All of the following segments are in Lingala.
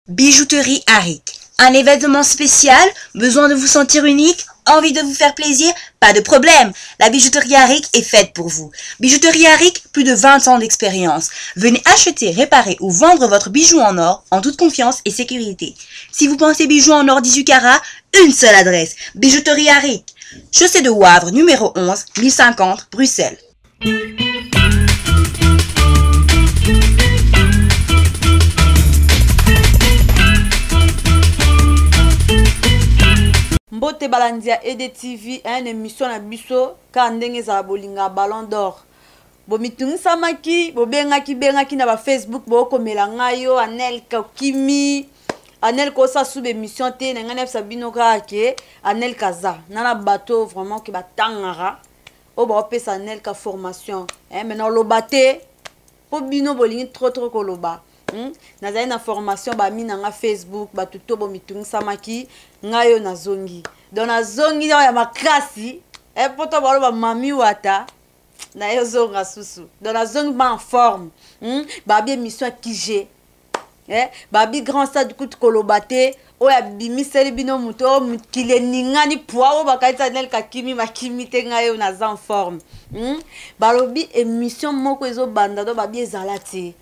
Bijouterie Arik. Un événement spécial? Besoin de vous sentir unique? Envie de vous faire plaisir? Pas de problème. La bijouterie Arik est faite pour vous. Bijouterie Arik, plus de 20 ans d'expérience. Venez acheter, réparer ou vendre votre bijou en or en toute confiance et sécurité. Si vous pensez bijoux en or 18 carats, une seule adresse. Bijouterie Arik. Chaussée de Wavre, numéro 11, 1050, Bruxelles. Mbote balandia EDTV une émission na biso ka ndenge za bolinga Ballon d'Or. Bo mitungisa maki bo bengaki na ba Facebook bo komela ngayo Anel Kakimi Anel ko sa sub émission te na ngana sabino ka ke Anel Kaza nana bateau vraiment ki batangara o ba pesa Anel ka formation maintenant lo baté po bino bolingi trop ko loba. Nazali na formation ba mina nga Facebook ba tuto bo mitungisa maki ngayo na zongi don na zongi ya makasi poto balo ba mami wata na yo zonga susu don na zongi ba en forme ba bi émission kije ba bi grand stade coup kolobate o ya bimiseli bino muto mukile ningani poa o bakaita Nel Kakimi makimi te ngayo na en forme balobi émission moko ezo banda do ba bi ezalati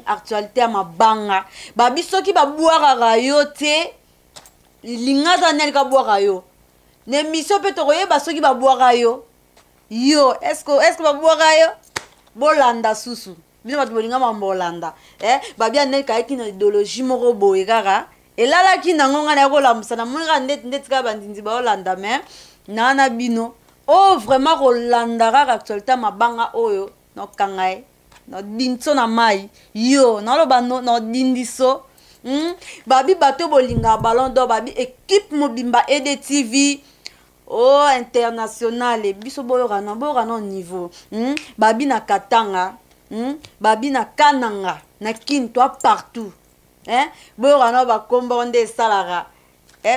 actualité à ma banga babi soki ba boire rayo te linga za Nel ka boire rayo ne mission peut toye ba soki ba boire rayo yo est-ce que ba boire rayo bolanda susu bino ba bolinga ma bolanda babi Nel ka ki na idéologie moko boye kaka elala ki na ngonga na ko lamusa na munga ndet ka bandinzi ba olanda mais na bino oh vraiment rolanda ka actualité à ma banga oyo no kangai no dinso na mai yo na lo ba no dindiso babi bato bolinga Ballon d'Or babi équipe mobimba EDTV oh international biso boyora na niveau babi na Katanga babi na Kananga na Kintwa partout boyora na ba kombo nde salara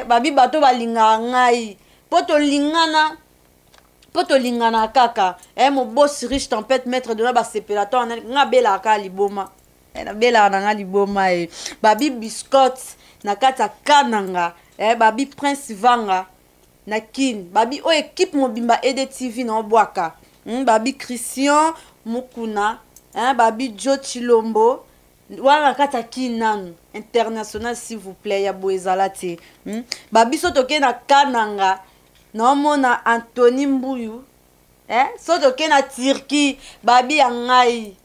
babi bato balinga ngai poto lingana kaka mon boss riche tempête maître de la ba sepelato nga bela ka liboma na bela na nga liboma babi biscuit na kata Kananga babi Prince Vanga na kin babi o équipe mobimba EDTV na Bwaka babi Christian Mukuna babi Joe Chilombo wala kata kinan international s'il vous plaît ya boezalate babi sotoke na Kananga nomona Anthony Mbuyu sotoke na Turquie babi angai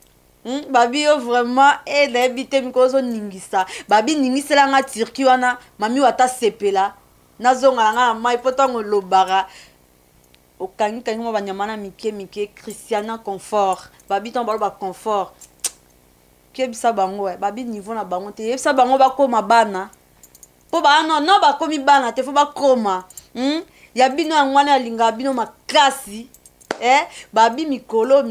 babi yo vraiment debite mikozo ningisa babi ningisela nga Turquie wana mami wata sepela nazonga nga mai potango lobara okangi mo banyamana mike Christiana Confort babi ton balo ba confort kebisa bango babi niveau na bango te yebisa bango bakoma bana po ba non bakomi bana te fo bakoma ya bino angwana linga bino makasi babi mikolo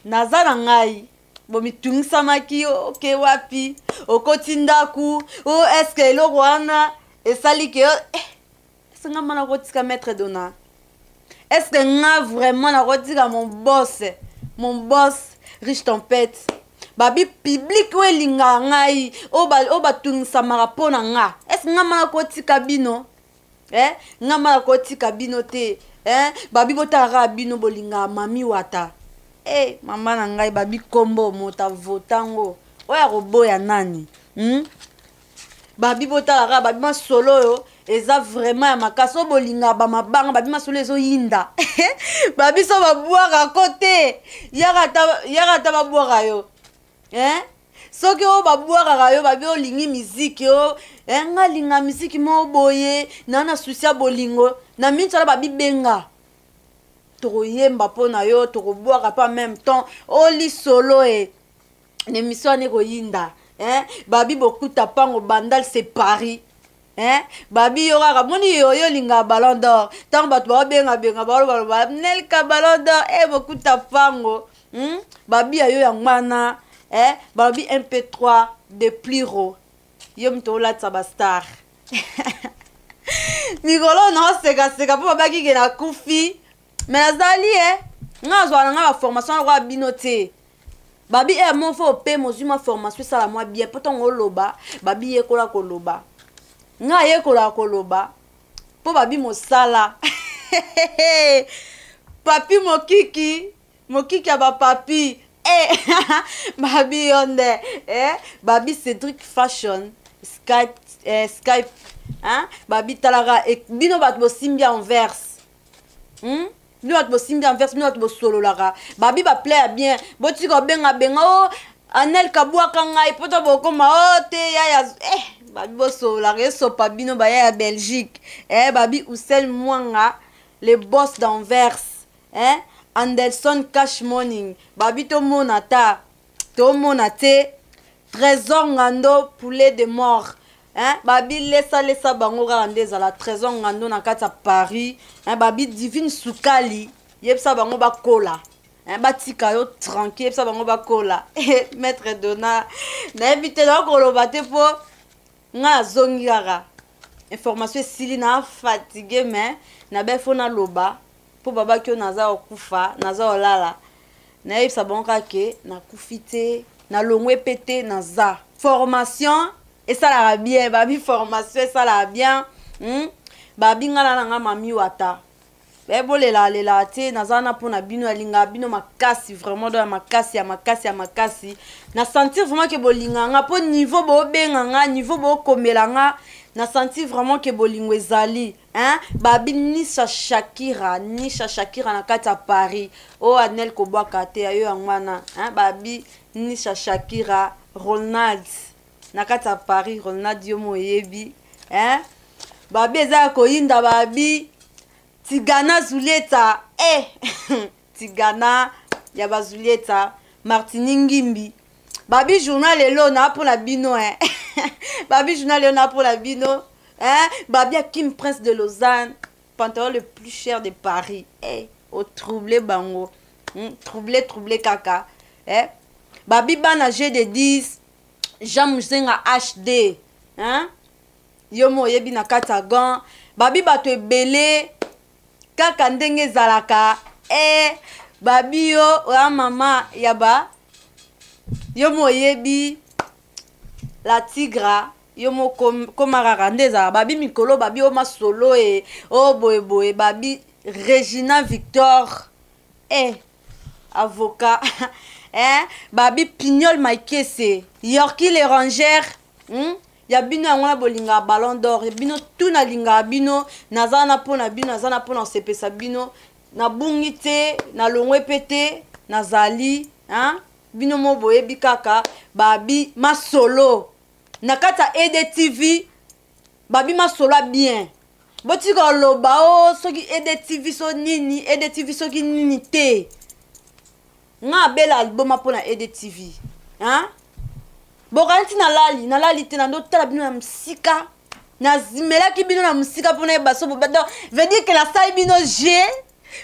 naza na ngai bo mitungisa maki oke wapi okotindaku est-ce que eloko wana esali ke est-ce nga mana kotika maître dona est-ce que nga vraiment na kotika mon boss riche tempête babi public we linga ngai o batungisa mara pona nga est-ce nga mana kotika bino nga mana kotika bino te babi botara bino bolinga mami wata mama na ngai babi kombo mota votango oya roboya nani babi botara babi masolo yo eza vraiment ya makaso bolinga ba mabanga babi masolo ezo yinda babi so babuaka kote yaka ta babuaka yo soki o babuaka yo babi olingi miziki yo nga linga miziki mo boye na susia bolingo na mintsala babi benga toyemba pona yo tokobuaka pa même temps oli solo l'émission ne koyinda babi bokuta pango bandal c'est Paris babi yo kaka moni yo linga Ballon d'Or tant bato ba benga ba Nel ka Ballon d'Or bokuta pango babi ayo ya ngwana babi MP3 de Pliro yo mto la star mikolo na seka po babaki ke na kufi mais nazali nga zwa nga formation kwa bino te babi mon fo pe mozuma formation sala moi bien potom oloba babi yekola koloba nga yekola koloba po babi mosala papi mokiki ya papi babi yonde babi Cedric Fashion Skype hein babi talara bino bat bo simbia en verse bino bat bo simbia en verse bino bat bo solo lara babi ba plaît bien boti ko benga oh Anel kabwa kanga ipoto boko ma te ya babi bo solo lara so pa bino ba ya Belgique babi Oussel Mwanga le boss d'Anvers Anderson Cash Morning babi to monata Trésor Ngando poulet de mort babi lesa bango randeza la Trésor Ngando na kata Paris babi Divine Soukali yebsa bango ba kola batika yo tranquille yebsa bango ba kola maître Dona na éviter donc koloba te po nga zongirara information sili na fatigué mais na befo na loba po baba kyo naza okufa naza olala na yebsa bango kake na kufite na longwe pété naza formation et ça la bien babi formation et ça la bien babi ngala nga mami wata bolela lela te naza na pona bino alinga bino makasi vraiment dans makasi na sentir vraiment que bolinga nga po niveau bo benga nga niveau bo komela nga na sentir vraiment que bolingo ezali babi Nisha Shakira na kata Paris o Anel kobwaka te ayo yangwana babi Nisha Shakira Ronald na kata Paris Ronald yo moyebi babi eza koyinda babi Tigana Zuleta Tigana ya bazuleta Martini Ngimbi babi journal elo na pour la bino babi journal elo na pour la bino babi Kim Prince de Lausanne pantalon le plus cher de Paris au troublé bango troublé kaka babi bana G10 Jean Muzenga HD yo moyebi na katagan babi bato ebele kaka ndenge zalaka babi yo mama yaba yo moyebi la tigra yo mo komarara ndeza babi mikolo babi o masolo boye babi Regina Victor avocat babi Pignol Maikese Yorki l'érangère ya bino ngona bolinga ballon d'or bino tuna linga bino nazana pona bino nazana pona sepesa bino na bungite na longwe pété nazali bino mo boye bikaka babi masolo na kata EDTV babi masolo bien botika loba soki EDTV so nini EDTV soki nini te nga bela album pona EDTV bokanti na lali te na ndo tala bino na musika na zimelaki bino na musika pona baso bobado veut dire que la salle bino G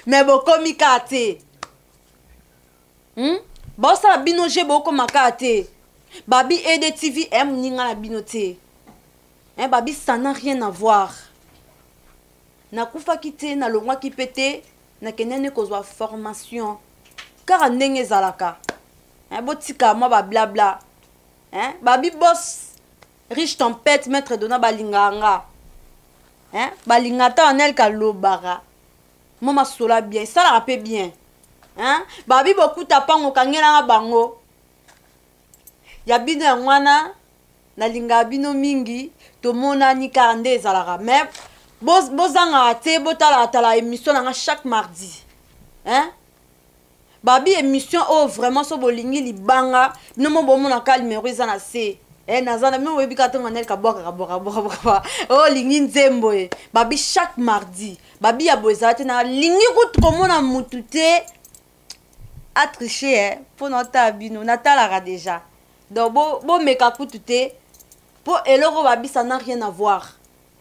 mais bokomi ka te bosala bino G bokoma ka te babi EDTV ninga na bino te babi ça n'a rien à voir na kufa kite na longwa ki pété na kenene kozwa formation car ndenge zalaka botika moi ba blabla babi boss riche tempête maître Dona balinganga balingata Anel kalobara mama sola bien ça la rappelle bien babi beaucoup tapango kangela bango ya bino ngwana na linga bino mingi to mona ni kande zalaka mais bozanga te botala émission nga chaque mardi babi émission vraiment so bolingi libanga no mo bomona ka numéro ezana se nazana mo webi katonga Anel kabwaka lingi nzembo babi chaque mardi babi ya bozate na lingi kutu komona mutu te a tricher pour notre bino natala déjà donc bo meka kutu te pour eloko babi ça n'a rien à voir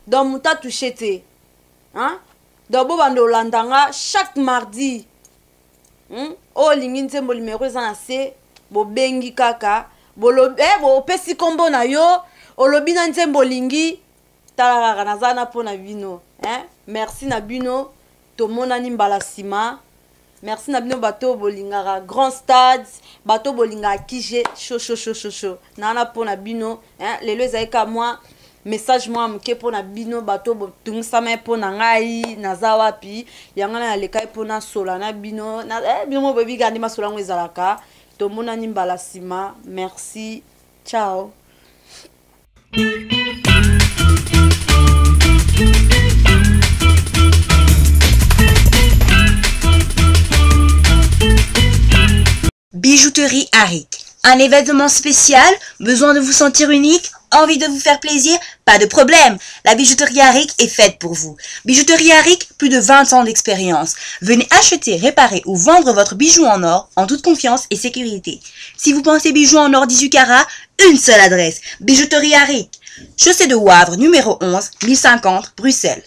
donc muta touché te donc bo bando landanga chaque mardi lingi nzembo numéro ezana se bo bengi kaka bo pesi kombo na yo olobi na nzembo lingi talaka nazana po na bino. Merci na bino. Tomonani mbala sima. Merci na bino bato bolingaka Grand Stade, bato bolingaka Kije, chaud. Nana po na bino, lelo ezalika moi message moi muke po na bino bato botungisama po na ngai naza wapi, yango na lekai po na sola na bino, na bino mo bebi gandi masola ngo ezalaka. Tomonani mbala sima. Merci. Ciao. Bijouterie Arik. Un événement spécial, besoin de vous sentir unique, envie de vous faire plaisir, pas de problème. La bijouterie Arik est faite pour vous. Bijouterie Arik, plus de 20 ans d'expérience. Venez acheter, réparer ou vendre votre bijou en or en toute confiance et sécurité. Si vous pensez bijoux en or 18 carats, une seule adresse. Bijouterie Arik. Chaussée de Wavre, numéro 11, 1050, Bruxelles.